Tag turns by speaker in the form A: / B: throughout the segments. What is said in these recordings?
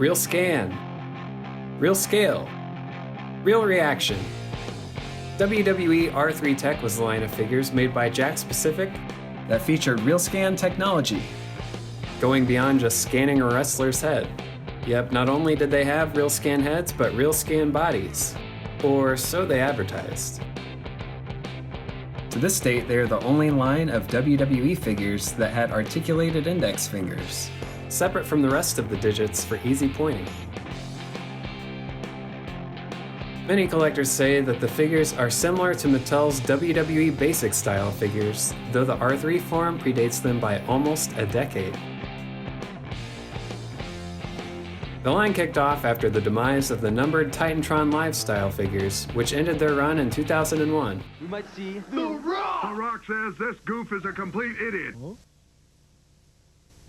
A: real scan, real scale, real reaction. WWE R-3 Tech was the line of figures made by Jakks Pacific
B: that featured real scan technology,
A: going beyond just scanning a wrestler's head. Yep, not only did they have real scan heads, but real scan bodies. Or so they advertised.
B: To this date, they are the only line of WWE figures that had articulated index fingers,
A: separate from the rest of the digits for easy pointing. Many collectors say that the figures are similar to Mattel's WWE Basic style figures, though the R3 form predates them by almost a decade. The line kicked off after the demise of the numbered Titantron Live style figures, which ended their run in 2001.
C: We might see
D: The Rock! The Rock says this goof is a complete idiot.
C: Huh?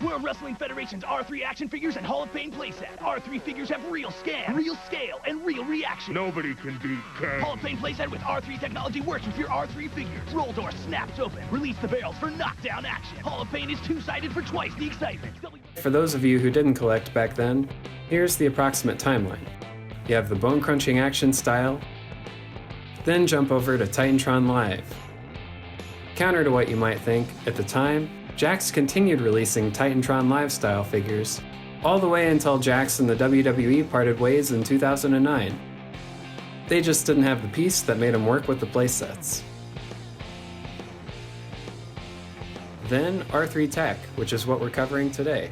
E: World Wrestling Federation's R3 action figures and Hall of Fame playset. R3 figures have real scan, real scale, and real reaction.
D: Nobody can beat Kane.
E: Hall of Fame playset with R3 technology works with your R3 figures. Roll door snaps open. Release the barrels for knockdown action. Hall of Fame is two-sided for twice the excitement.
A: For those of you who didn't collect back then, here's the approximate timeline. You have the bone-crunching action style, then jump over to Titantron Live. Counter to what you might think, at the time, Jakks continued releasing Titantron Live style figures, all the way until Jakks and the WWE parted ways in 2009. They just didn't have the piece that made them work with the playsets. Then R3 Tech, which is what we're covering today.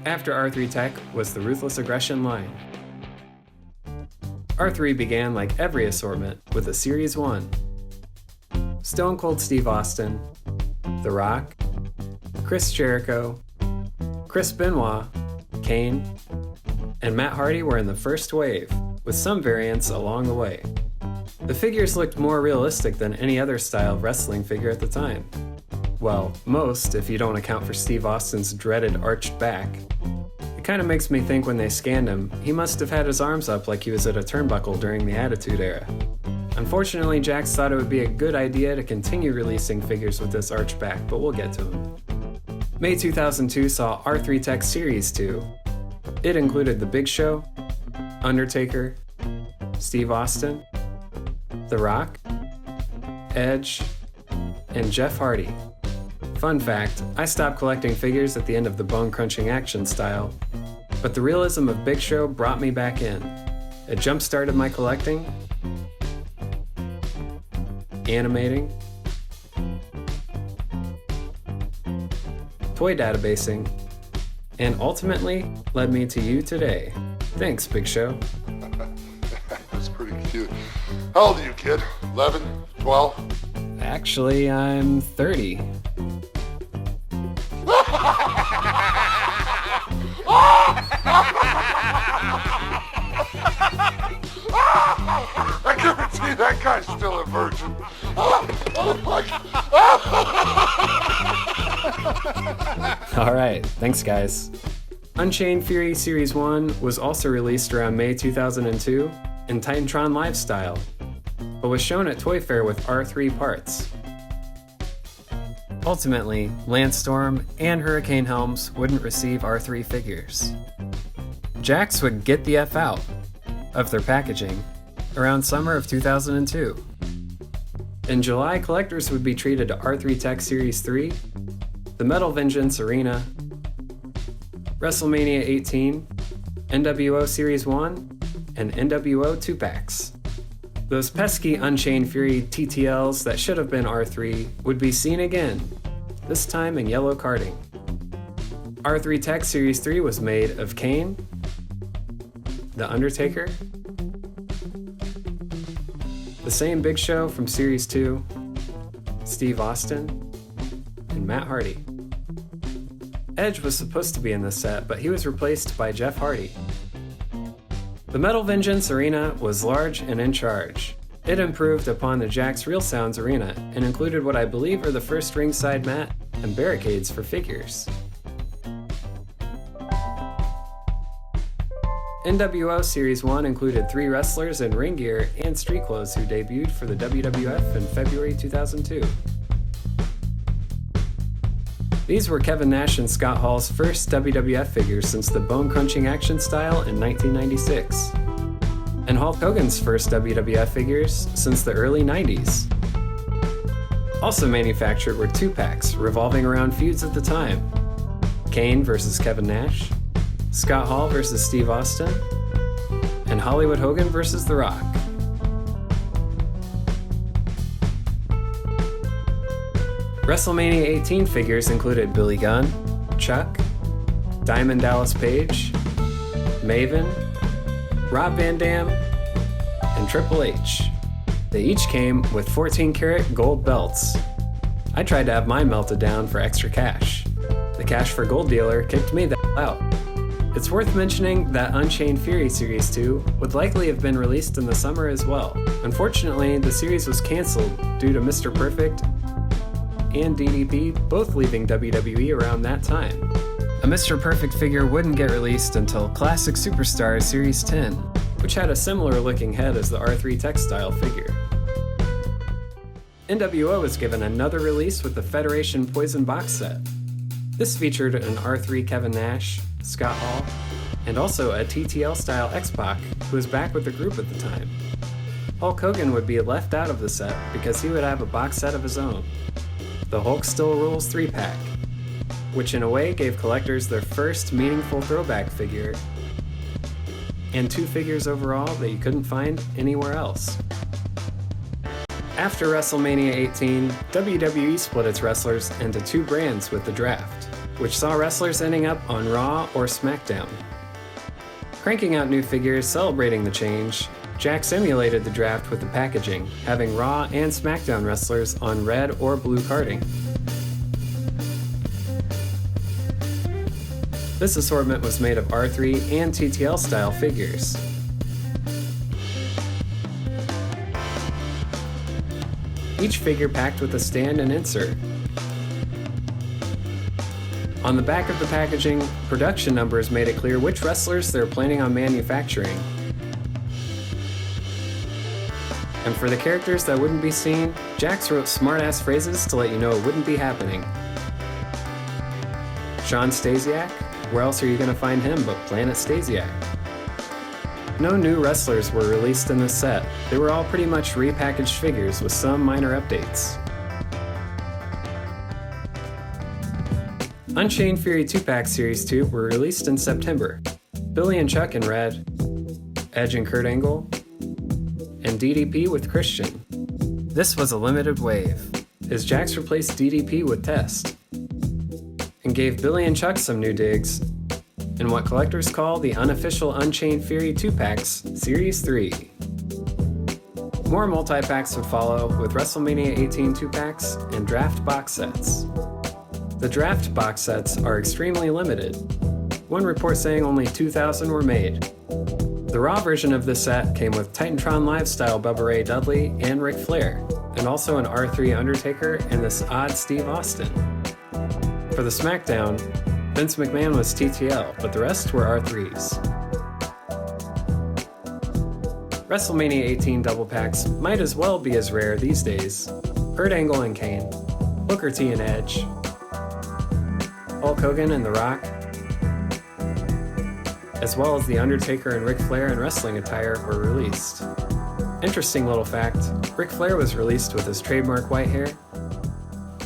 A: After R3 Tech was the Ruthless Aggression line. R3 began like every assortment with a Series 1. Stone Cold Steve Austin, The Rock, Chris Jericho, Chris Benoit, Kane, and Matt Hardy were in the first wave, with some variants along the way. The figures looked more realistic than any other style of wrestling figure at the time. Well, most, if you don't account for Steve Austin's dreaded arched back. It kind of makes me think when they scanned him, he must have had his arms up like he was at a turnbuckle during the Attitude Era. Unfortunately, Jakks thought it would be a good idea to continue releasing figures with this arch back, but we'll get to them. May 2002 saw R3 Tech Series 2. It included The Big Show, Undertaker, Steve Austin, The Rock, Edge, and Jeff Hardy. Fun fact, I stopped collecting figures at the end of the bone-crunching action style, but the realism of Big Show brought me back in. It jump-started my collecting, animating, toy databasing, and ultimately led me to you today. Thanks, Big Show.
F: That's pretty cute. How old are you, kid? 11? 12?
A: Actually, I'm 30.
F: I guarantee that guy's still a virgin.
A: Alright, thanks guys. Unchained Fury Series 1 was also released around May 2002 in Titantron Live style, but was shown at Toy Fair with R3 parts. Ultimately, Landstorm and Hurricane Helms wouldn't receive R3 figures. Jakks would get the F out of their packaging around summer of 2002. In July, collectors would be treated to R3 Tech Series 3, the Metal Vengeance Arena, WrestleMania 18, NWO Series 1, and NWO 2-packs. Those pesky Unchained Fury TTLs that should have been R3 would be seen again, this time in yellow carding. R3 Tech Series 3 was made of Kane, The Undertaker, the same Big Show from Series 2, Steve Austin, and Matt Hardy. Edge was supposed to be in this set, but he was replaced by Jeff Hardy. The Metal Vengeance Arena was large and in charge. It improved upon the Jakks Real Sounds Arena and included what I believe are the first ringside mat and barricades for figures. NWO Series 1 included 3 wrestlers in ring gear and street clothes who debuted for the WWF in February 2002. These were Kevin Nash and Scott Hall's first WWF figures since the bone-crunching action style in 1996, and Hulk Hogan's first WWF figures since the early 90s. Also manufactured were 2-packs revolving around feuds at the time: Kane vs. Kevin Nash, Scott Hall vs. Steve Austin, and Hollywood Hogan vs. The Rock. WrestleMania 18 figures included Billy Gunn, Chuck, Diamond Dallas Page, Maven, Rob Van Dam, and Triple H. They each came with 14-karat gold belts. I tried to have mine melted down for extra cash. The Cash for Gold dealer kicked me the out. It's worth mentioning that Unchained Fury Series 2 would likely have been released in the summer as well. Unfortunately, the series was canceled due to Mr. Perfect and DDP both leaving WWE around that time. A Mr. Perfect figure wouldn't get released until Classic Superstars Series 10, which had a similar looking head as the R-3 textile figure. NWO was given another release with the Federation Poison box set. This featured an R-3 Kevin Nash, Scott Hall, and also a TTL-style X-Pac who was back with the group at the time. Hulk Hogan would be left out of the set because he would have a box set of his own, the Hulk Still Rules 3-pack, which in a way gave collectors their first meaningful throwback figure, and 2 figures overall that you couldn't find anywhere else. After WrestleMania 18, WWE split its wrestlers into 2 brands with the draft, which saw wrestlers ending up on Raw or SmackDown. Cranking out new figures celebrating the change, Jakks emulated the draft with the packaging, having Raw and SmackDown wrestlers on red or blue carding. This assortment was made of R3 and TTL style figures. Each figure packed with a stand and insert. On the back of the packaging, production numbers made it clear which wrestlers they're planning on manufacturing. And for the characters that wouldn't be seen, Jakks wrote smart-ass phrases to let you know it wouldn't be happening. Shawn Stasiak? Where else are you going to find him but Planet Stasiak? No new wrestlers were released in this set. They were all pretty much repackaged figures with some minor updates. Unchained Fury 2-pack Series 2 were released in September. Billy and Chuck in red, Edge and Kurt Angle, and DDP with Christian. This was a limited wave, as Jakks replaced DDP with Test, and gave Billy and Chuck some new digs in what collectors call the unofficial Unchained Fury 2-packs Series 3. More multi-packs would follow with WrestleMania 18 2-packs and draft box sets. The draft box sets are extremely limited, one report saying only 2,000 were made. The Raw version of this set came with Titantron Live style Bubba Ray Dudley and Ric Flair, and also an R3 Undertaker and this odd Steve Austin. For the SmackDown, Vince McMahon was TTL, but the rest were R3s. WrestleMania 18 double packs might as well be as rare these days. Kurt Angle and Kane, Booker T and Edge, Hulk Hogan and The Rock, as well as The Undertaker and Ric Flair in wrestling attire were released. Interesting little fact, Ric Flair was released with his trademark white hair,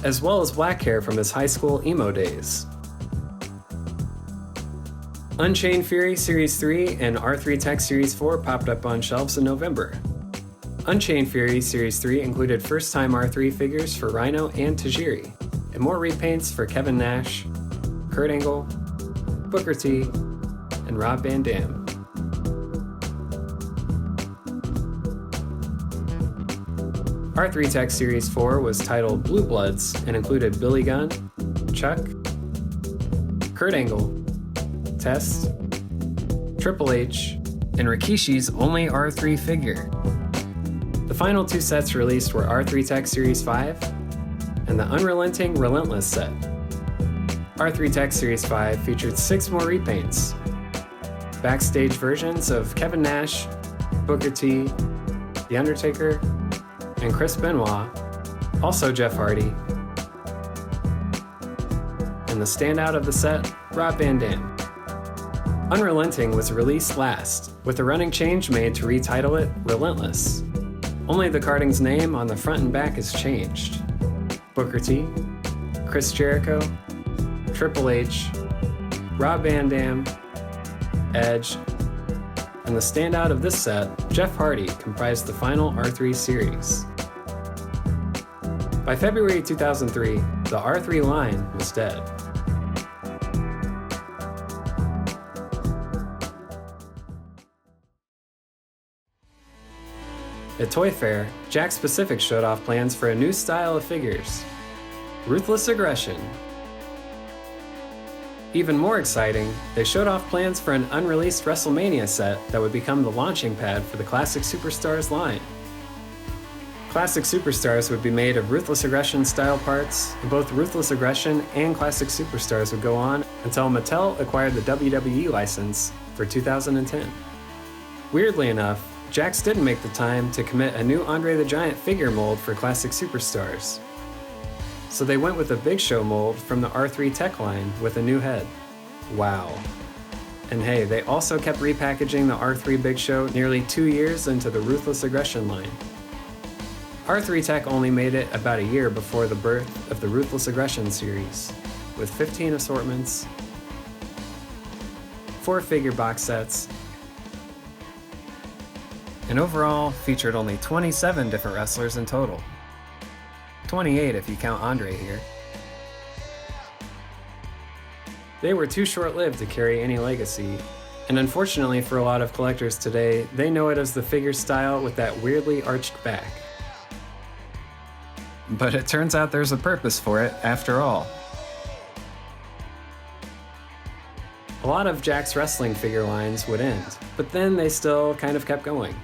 A: as well as black hair from his high school emo days. Unchained Fury Series 3 and R3 Tech Series 4 popped up on shelves in November. Unchained Fury Series 3 included first-time R3 figures for Rhino and Tajiri, and more repaints for Kevin Nash, Kurt Angle, Booker T, and Rob Van Dam. R3 Tech Series 4 was titled Blue Bloods and included Billy Gunn, Chuck, Kurt Angle, Test, Triple H, and Rikishi's only R3 figure. The final 2 sets released were R3 Tech Series 5 and the Unrelenting Relentless set. R3 Tech Series 5 featured 6 more repaints, backstage versions of Kevin Nash, Booker T, The Undertaker, and Chris Benoit, also Jeff Hardy, and the standout of the set, Rob Van Dam. Unrelenting was released last, with a running change made to retitle it Relentless. Only the carding's name on the front and back is changed. Booker T, Chris Jericho, Triple H, Rob Van Dam, Edge, and the standout of this set, Jeff Hardy, comprised the final R-3 series. By February 2003, the R-3 line was dead. At Toy Fair, Jakks Pacific showed off plans for a new style of figures, Ruthless Aggression. Even more exciting, they showed off plans for an unreleased WrestleMania set that would become the launching pad for the Classic Superstars line. Classic Superstars would be made of Ruthless Aggression style parts, and both Ruthless Aggression and Classic Superstars would go on until Mattel acquired the WWE license for 2010. Weirdly enough, Jakks didn't make the time to commit a new Andre the Giant figure mold for Classic Superstars. So they went with a Big Show mold from the R3 tech line with a new head. Wow. And hey, they also kept repackaging the R3 Big Show nearly 2 years into the Ruthless Aggression line. R3 Tech only made it about a year before the birth of the Ruthless Aggression series, with 15 assortments, 4 figure box sets, and overall featured only 27 different wrestlers in total. 28 if you count Andre here. They were too short-lived to carry any legacy, and unfortunately for a lot of collectors today, they know it as the figure style with that weirdly arched back. But it turns out there's a purpose for it after all. A lot of Jakks wrestling figure lines would end, but then they still kind of kept going.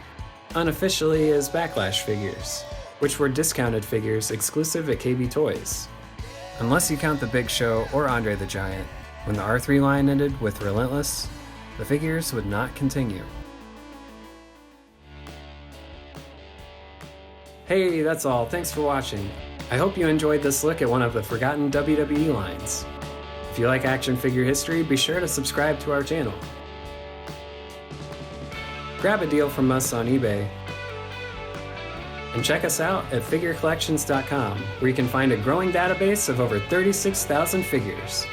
A: Unofficially as Backlash figures, which were discounted figures exclusive at KB Toys. Unless you count the Big Show or Andre the Giant, when the R3 line ended with Relentless, the figures would not continue. Hey, that's all. Thanks for watching. I hope you enjoyed this look at one of the forgotten WWE lines. If you like action figure history, be sure to subscribe to our channel. Grab a deal from us on eBay. And check us out at figurecollections.com, where you can find a growing database of over 36,000 figures.